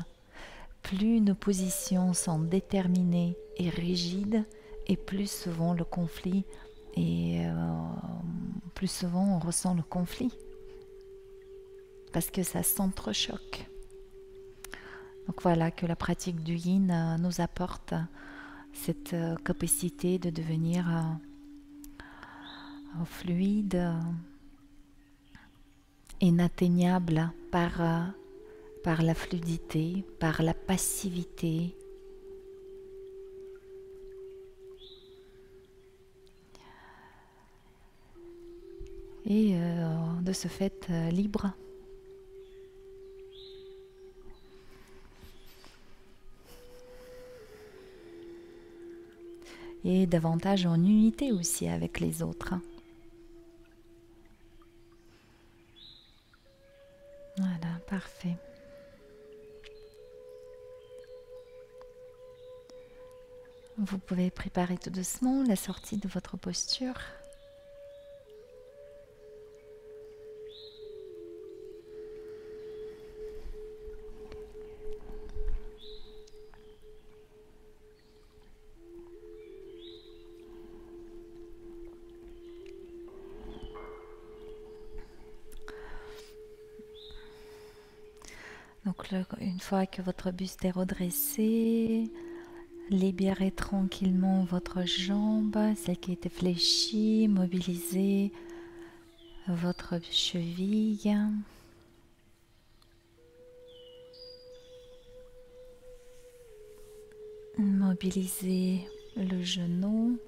Speaker 1: Plus nos positions sont déterminées et rigides, et plus souvent le conflit et plus souvent on ressent le conflit parce que ça s'entrechoque. Donc voilà que la pratique du yin nous apporte cette capacité de devenir fluide, inatteignable par la fluidité, par la passivité. Et de ce fait libre. Et davantage en unité aussi avec les autres. Voilà, parfait. Vous pouvez préparer tout doucement la sortie de votre posture. Donc une fois que votre buste est redressé, libérez tranquillement votre jambe, celle qui était fléchie, mobilisez votre cheville. Mobilisez le genou.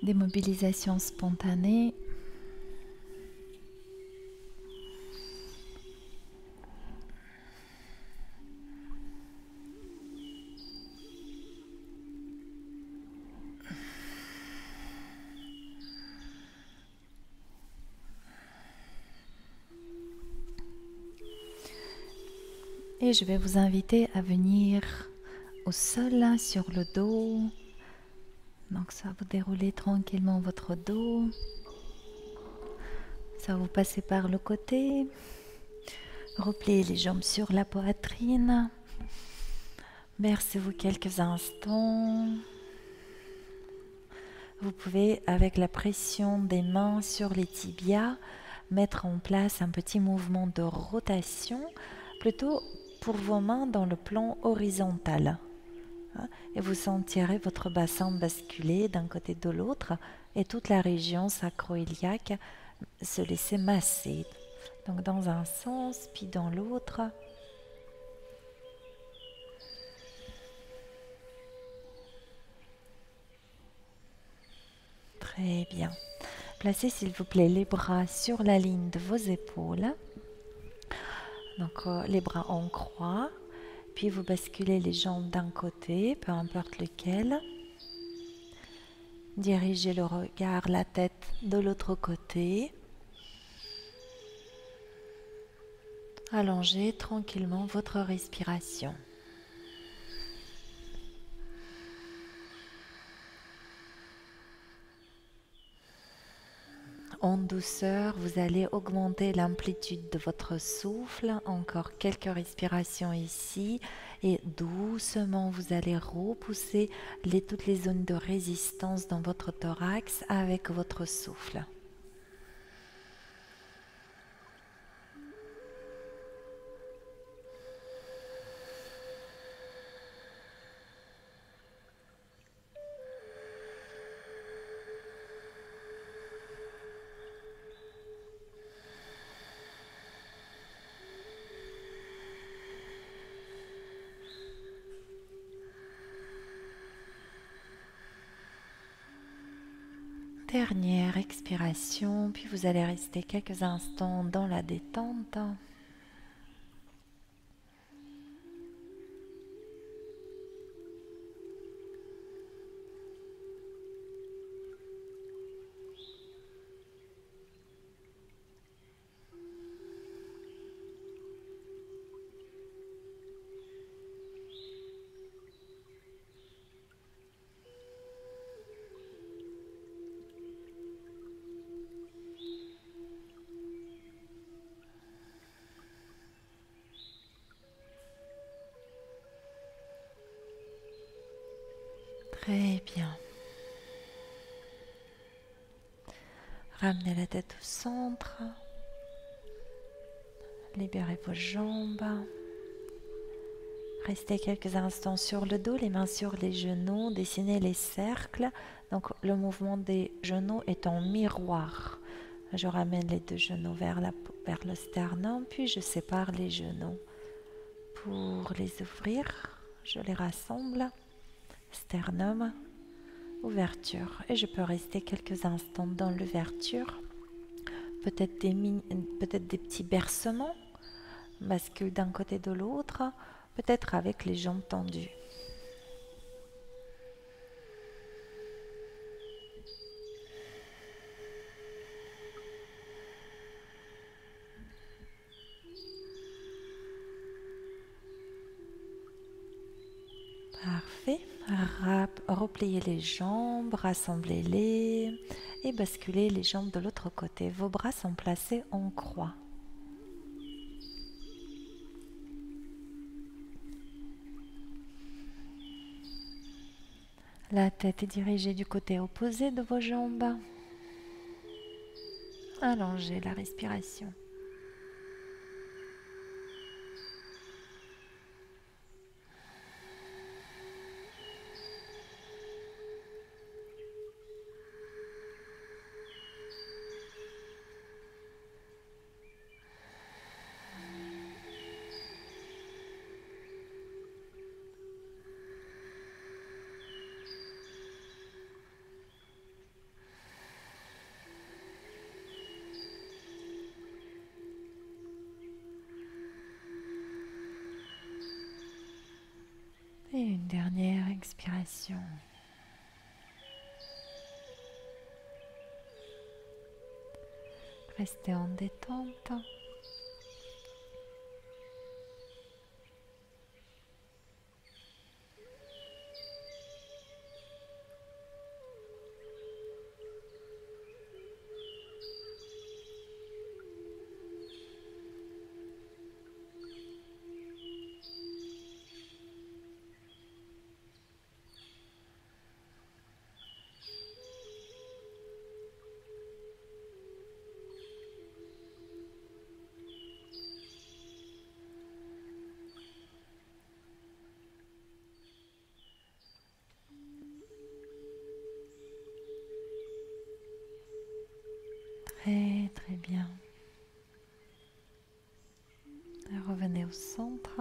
Speaker 1: Des mobilisations spontanées. Et je vais vous inviter à venir au sol sur le dos. Donc ça, vous déroulez tranquillement votre dos. Ça, vous passez par le côté. Repliez les jambes sur la poitrine. Bercez-vous quelques instants. Vous pouvez, avec la pression des mains sur les tibias, mettre en place un petit mouvement de rotation, plutôt pour vos mains dans le plan horizontal. Et vous sentirez votre bassin basculer d'un côté de l'autre et toute la région sacro-iliaque se laisser masser. Donc dans un sens, puis dans l'autre. Très bien. Placez s'il vous plaît les bras sur la ligne de vos épaules. Donc les bras en croix. Puis vous basculez les jambes d'un côté, peu importe lequel. Dirigez le regard, la tête de l'autre côté. Allongez tranquillement votre respiration. En douceur, vous allez augmenter l'amplitude de votre souffle. Encore quelques respirations ici. Et doucement, vous allez repousser toutes les zones de résistance dans votre thorax avec votre souffle. Dernière expiration, puis vous allez rester quelques instants dans la détente.
Speaker 2: Très bien. Ramenez la tête au centre. Libérez vos jambes. Restez quelques instants sur le dos, les mains sur les genoux. Dessinez les cercles. Donc le mouvement des genoux est en miroir. Je ramène les deux genoux vers le sternum, puis je sépare les genoux. Pour les ouvrir, je les rassemble. Sternum, ouverture. Et je peux rester quelques instants dans l'ouverture. Peut-être des petits bercements. Bascule d'un côté de l'autre. Peut-être avec les jambes tendues. Parfait. Repliez les jambes, rassemblez-les et basculez les jambes de l'autre côté. Vos bras sont placés en croix. La tête est dirigée du côté opposé de vos jambes. Allongez la respiration. Et une dernière expiration. Restez en détente. Très très bien. Revenez au centre.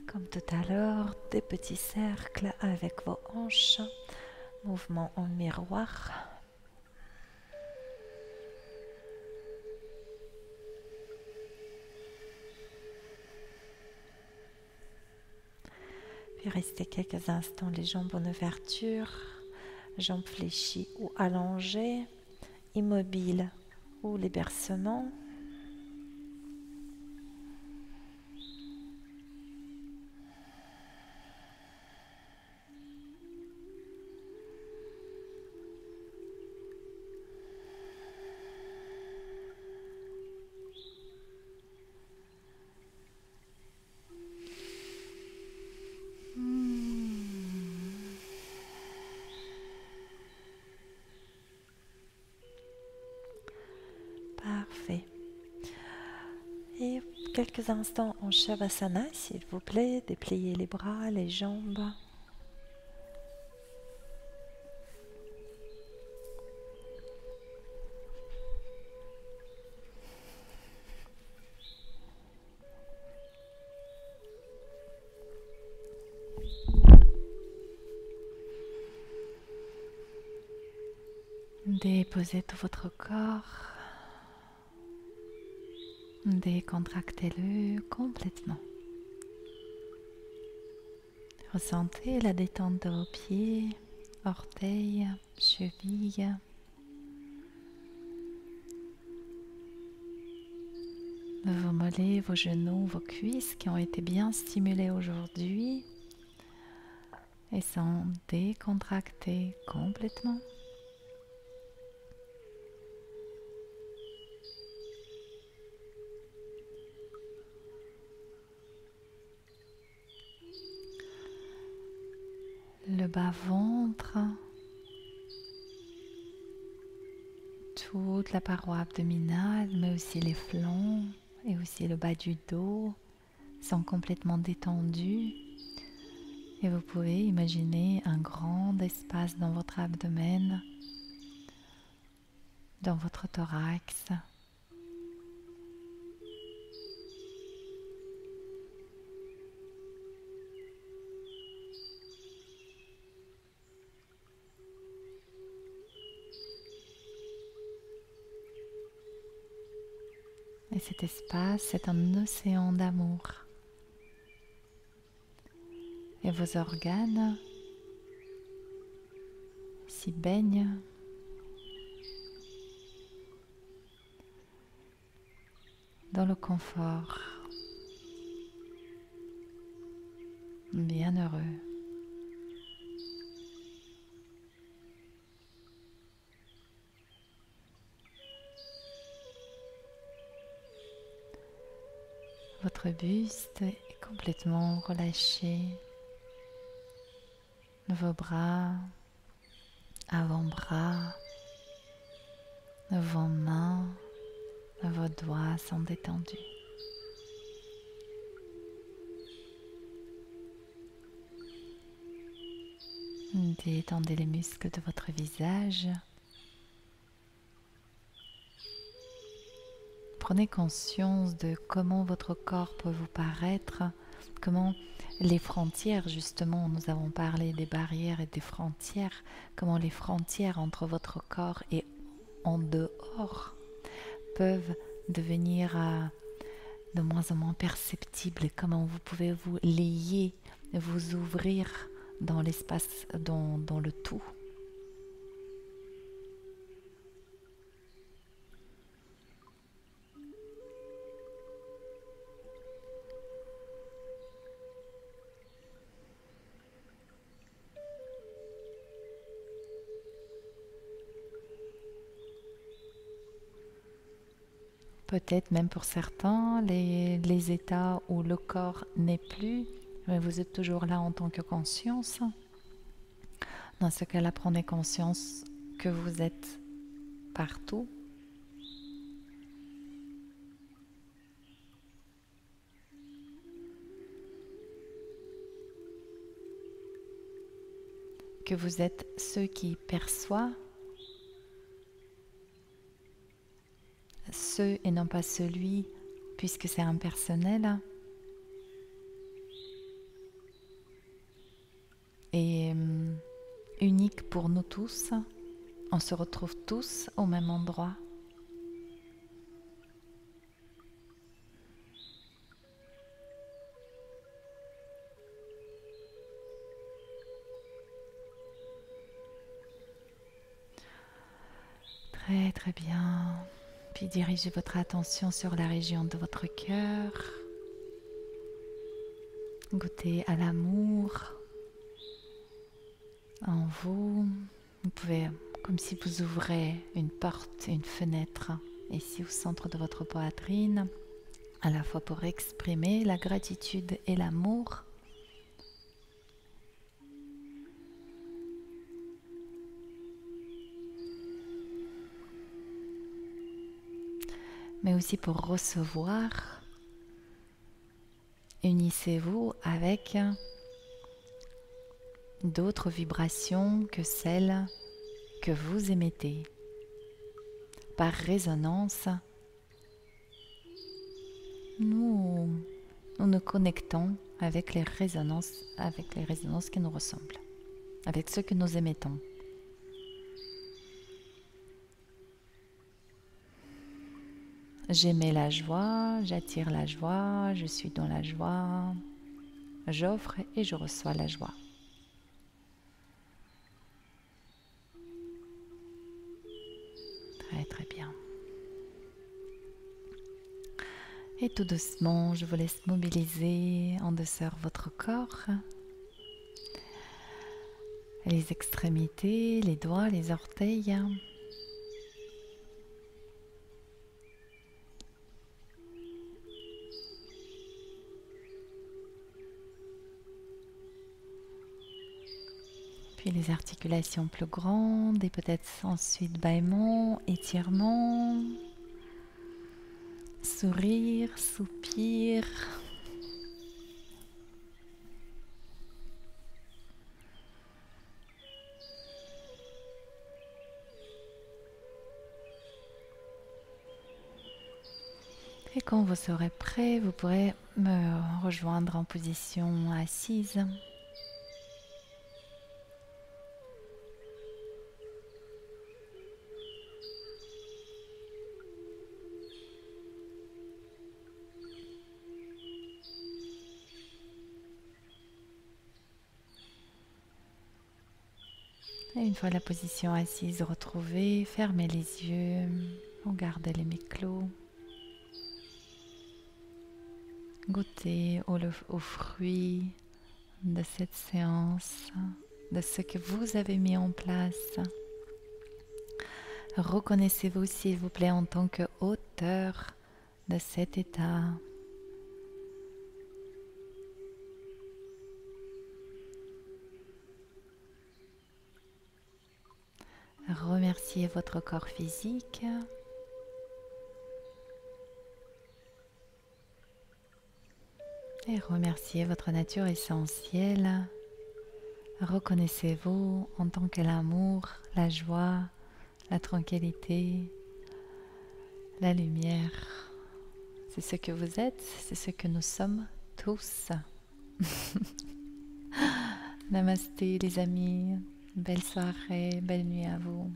Speaker 2: Comme tout à l'heure, des petits cercles avec vos hanches. Mouvement en miroir. Puis restez quelques instants les jambes en ouverture, jambes fléchies ou allongées, immobiles ou les bercements. Parfait. Et quelques instants en Shavasana, s'il vous plaît, dépliez les bras, les jambes. Déposez tout votre corps. Décontractez-le complètement. Ressentez la détente de vos pieds, orteils, chevilles. De vos mollets, vos genoux, vos cuisses qui ont été bien stimulés aujourd'hui et sont décontractés complètement.
Speaker 1: le bas-ventre, toute la paroi abdominale, mais aussi les flancs et aussi le bas du dos sont complètement détendus. Et vous pouvez imaginer un grand espace dans votre abdomen, dans votre thorax. Et cet espace, c'est un océan d'amour. Et vos organes s'y baignent. Dans le confort, bienheureux. Votre buste est complètement relâché. Vos bras, avant-bras, vos mains, vos doigts sont détendus. Détendez les muscles de votre visage. Prenez conscience de comment votre corps peut vous paraître, comment les frontières, justement, nous avons parlé des barrières et des frontières, comment les frontières entre votre corps et en dehors peuvent devenir de moins en moins perceptibles, comment vous pouvez vous lier, vous ouvrir dans l'espace, dans le tout. Peut-être même pour certains, les états où le corps n'est plus, mais vous êtes toujours là en tant que conscience. Dans ce cas-là, prenez conscience que vous êtes partout. Que vous êtes ceux qui perçoivent, ce et non pas celui, puisque c'est impersonnel. Et unique pour nous tous. On se retrouve tous au même endroit. Très très bien. Puis dirigez votre attention sur la région de votre cœur. Goûtez à l'amour en vous. Vous pouvez, comme si vous ouvrez une porte, une fenêtre, ici au centre de votre poitrine, à la fois pour exprimer la gratitude et l'amour. Mais aussi pour recevoir. Unissez-vous avec d'autres vibrations que celles que vous émettez. Par résonance, nous nous connectons avec les résonances qui nous ressemblent, avec ceux que nous émettons. J'émets la joie, j'attire la joie, je suis dans la joie, j'offre et je reçois la joie. Très très bien. Et tout doucement, je vous laisse mobiliser en douceur votre corps, les extrémités, les doigts, les orteils. Puis les articulations plus grandes et peut-être ensuite bâillement, étirement, sourire, soupir. Et quand vous serez prêt, vous pourrez me rejoindre en position assise. Et une fois la position assise retrouvée, fermez les yeux, gardez les mi clos. Goûtez aux fruits de cette séance, de ce que vous avez mis en place. Reconnaissez-vous, s'il vous plaît, en tant qu'auteur de cet état. Remerciez votre corps physique. Et remerciez votre nature essentielle. Reconnaissez-vous en tant que l'amour, la joie, la tranquillité, la lumière. C'est ce que vous êtes, c'est ce que nous sommes tous. Namasté les amis, belle soirée, belle nuit à vous.